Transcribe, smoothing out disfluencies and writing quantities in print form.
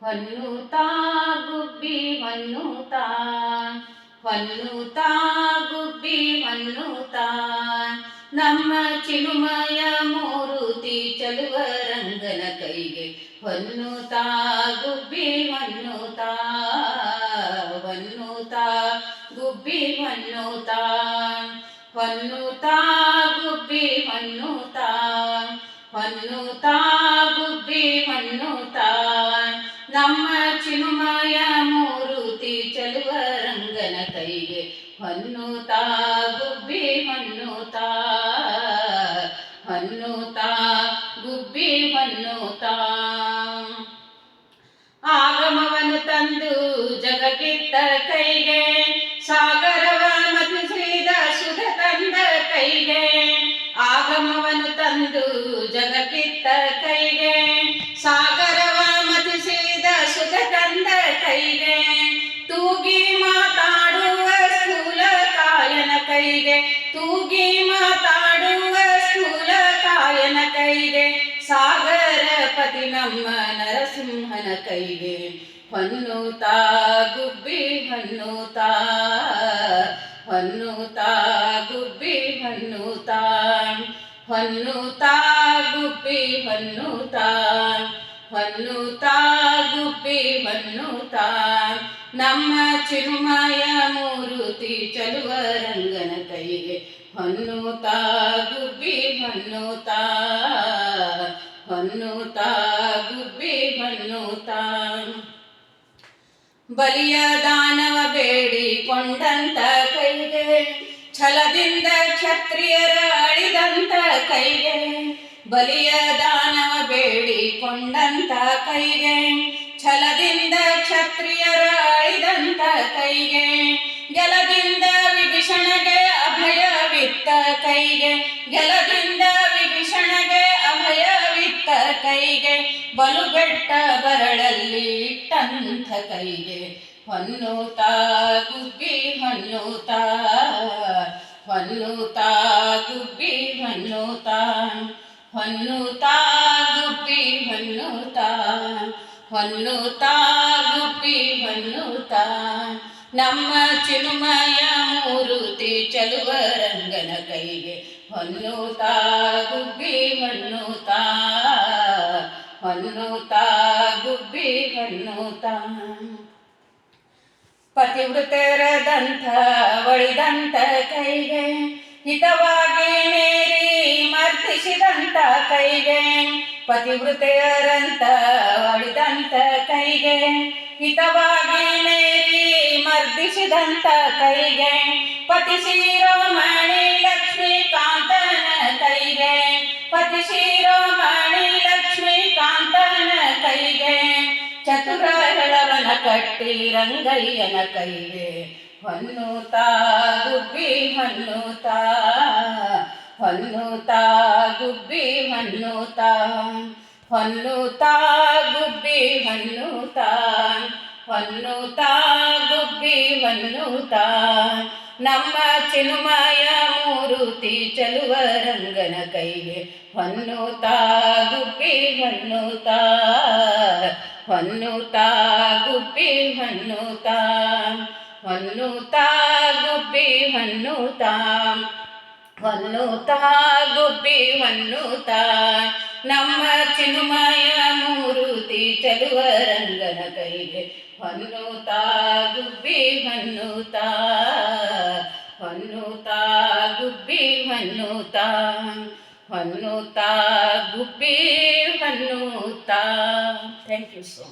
ಹೊನ್ನುತ್ತಾ ಗುಬ್ಬಿ ಹೊನ್ನುತ್ತಾ ಹೊನ್ನುತ್ತಾ ಗುಬ್ಬಿ ಹೊನ್ನುತ್ತಾ ನಮ್ಮ ಚಿನುಮಯ ಮೂರುತಿ ಚಲುವ ರಂಗನ ಕೈಗೆ ಹೊನ್ನುತ್ತಾ ಗುಬ್ಬಿ ಹೊನ್ನುತ್ತಾ ಹೊನ್ನುತ್ತಾ ಗುಬ್ಬಿ ಹೊನ್ನುತ್ತಾ ಹೊನ್ನುತ್ತಾ ಗುಬ್ಬಿ ಹೊನ್ನುತ್ತಾ ಹೊನ್ನುತ್ತಾ ಗುಬ್ಬಿ ಹೊನ್ನುತ್ತಾ ನಮ್ಮ ಚಿನುಮಯ ಮೂರುತಿ ಚಲುವ ರಂಗನ ಕೈಗೆ ಹೊನ್ನುತ್ತಾ ಗುಬ್ಬಿ ಹೊನ್ನುತ್ತಾ ಹೊನ್ನುತ್ತಾ ಗುಬ್ಬಿ ಹೊನ್ನುತ್ತಾ ಆಗಮವನ್ನು ತಂದು ಜಗಕ್ಕಿತ್ತ ಕೈಗೆ ಸಾಗರವ ಮಥಿಸಿದ ಸುಖ ತಂದ ಕೈಗೆ ಆಗಮವನ್ನು ತಂದು ಜಗಕ್ಕಿತ್ತ ಕೈಗೆ ಸಾಗರವ ಮಥಿಸಿದ ಸುಖ ತಂದ ಕೈಗೆ ತೂಗಿ ಮಾತಾಡುವ ಸ್ಥೂಲ ಕಾಯನ ಕೈಗೆ ತೂಗಿ ಮಾತಾಡುವ ಸ್ಥೂಲ ಕಾಯನ ಕೈಗೆ ಸಾಗರ ಪತಿ ನಮ್ಮ ನರಸಿಂಹನ ಕೈಗೆ ಹೊನ್ನುತ್ತಾ ಗುಬ್ಬಿ ಹೊನ್ನುತ್ತಾ ಹೊನ್ನುತ್ತಾ ಗುಬ್ಬಿ ಹೊನ್ನುತ್ತಾ ಹೊನ್ನುತ್ತಾ ಗುಬ್ಬಿ ಹೊನ್ನುತ್ತಾ ಹೊನ್ನುತ್ತಾ ಗುಬ್ಬಿ ಹೊನ್ನುತ್ತಾ ನಮ್ಮ ಚಿನುಮಯ ಮೂರುತಿ ಚಲುವ ರಂಗನ ಕೈಗೆ ಹೊನ್ನುತ್ತಾ ಗುಬ್ಬಿ ಹೊನ್ನುತ್ತಾ ಹೊನ್ನುತ್ತಾ ಗುಬ್ಬಿ ಹೊನ್ನುತ್ತಾ ಬಲಿಯ ದಾನವ ಬೇಡಿಕೊಂಡಂತ ಕೈಗೆ ಛಲದಿಂದ ಕ್ಷತ್ರಿಯರ ಅಳಿದಂತ ಕೈಗೆ ಬಲಿಯ ದಾನವ ಬೇಡಿಕೊಂಡಂತ ಕೈಗೆ ಛಲದಿಂದ ಕ್ಷತ್ರಿಯರ ಅಳಿದಂತ ಕೈಗೆ ಗೆಲದಿಂದ ವಿಭೀಷಣಗೆ ಅಭಯವಿತ್ತ ಕೈಗೆ ಗೆಲದಿಂದ ವಿಭೀಷಣಗೆ ಅಭಯವಿತ್ತ ಕೈಗೆ ಬಲು ಬೆಟ್ಟ ಬರಳಲ್ಲಿ ಇಟ್ಟಂಥ ಕೈಗೆ ಹೊನ್ನುತ್ತಾ ಗುಬ್ಬಿ ಹೊನ್ನುತ್ತಾ ಹೊನ್ನುತ್ತಾ ಗುಬ್ಬಿ ಹೊನ್ನುತ್ತಾ ಹೊನ್ನುತ್ತಾ ಗುಬ್ಬಿ ಹೊನ್ನುತ್ತಾ ಹೊನ್ನುತ್ತಾ ಗುಬ್ಬಿ ಹೊನ್ನುತ್ತಾ ನಮ್ಮ ಚಿನುಮಯ ಮೂರುತಿ ಚಲುವ ರಂಗನ ಕೈಗೆ ಹೊನ್ನುತ್ತಾ ಗುಬ್ಬಿ ಹೊನ್ನುತ್ತಾ ಹೊನ್ನುತ್ತಾ ಗುಬ್ಬಿ ಹೊನ್ನುತ್ತಾ ಪತಿವೃತರದಂಥ ಒಳಿದಂತ ಕೈಗೆ ಹಿತವಾಗಿ ನೇರಿ ಮರ್ತಿಸಿದಂತ ಕೈಗೆ ಪತಿವೃತೆಯರಂತ ಒಳಿದಂತ ಕೈಗೆ ಹಿತವಾಗಿ ನೇರಿ ಮರ್ದಿಸಿದಂತ ಕೈಗೆ ಪತಿ ಶಿರೋಮಣಿ ಲಕ್ಷ್ಮೀಕಾಂತನ ಕೈಗೆ ಪತಿ ಶಿರೋಮಣಿ ಲಕ್ಷ್ಮೀಕಾಂತನ ಕೈಗೆ ಚತುರ ಹೆಳವನ ಕಟ್ಟಿ ರಂಗಯ್ಯನ ಕೈಗೆ ಹೊನ್ನುತ್ತಾ ಗುಬ್ಬಿ ಹೊನ್ನುತ್ತಾ ಹೊನ್ನುತ್ತಾ ಗುಬ್ಬಿ ಹೊನ್ನುತ್ತಾ ಹೊನ್ನುತ್ತಾ ಗುಬ್ಬಿ ಹೊನ್ನುತ್ತಾ ಹೊನ್ನುತ್ತಾ ಗುಬ್ಬಿ ಹೊನ್ನುತ್ತಾ ನಮ್ಮ ಚಿನುಮಯ ಮೂರುತಿ ಚಲುವ ರಂಗನ ಕೈಗೆ ಹೊನ್ನುತ್ತಾ ಗುಬ್ಬಿ ಹೊನ್ನುತ್ತಾ ಹೊನ್ನುತ್ತಾ ಗುಬ್ಬಿ ಹೊನ್ನುತ್ತಾ ಹೊನ್ನುತ್ತಾ ಗುಬ್ಬಿ ಹೊನ್ನುತ್ತಾ ಹೊನ್ನುತ್ತಾ ಗುಬ್ಬಿ ಹೊನ್ನುತ್ತಾ ನಮ್ಮ ಚಿನುಮಯ ಮೂರುತಿ ಚಲುವ ರಂಗನ ಕೈಗೆ ಹೊನ್ನುತ್ತಾ ಗುಬ್ಬಿ ಹೊನ್ನುತ್ತಾ ಹೊನ್ನುತ್ತಾ ಗುಬ್ಬಿ ಹೊನ್ನುತ್ತಾ ಹೊನ್ನುತ್ತಾ ಗುಬ್ಬಿ ಹೊನ್ನುತ್ತಾ ಥ್ಯಾಂಕ್ ಯು ಸೋ ಮಚ್.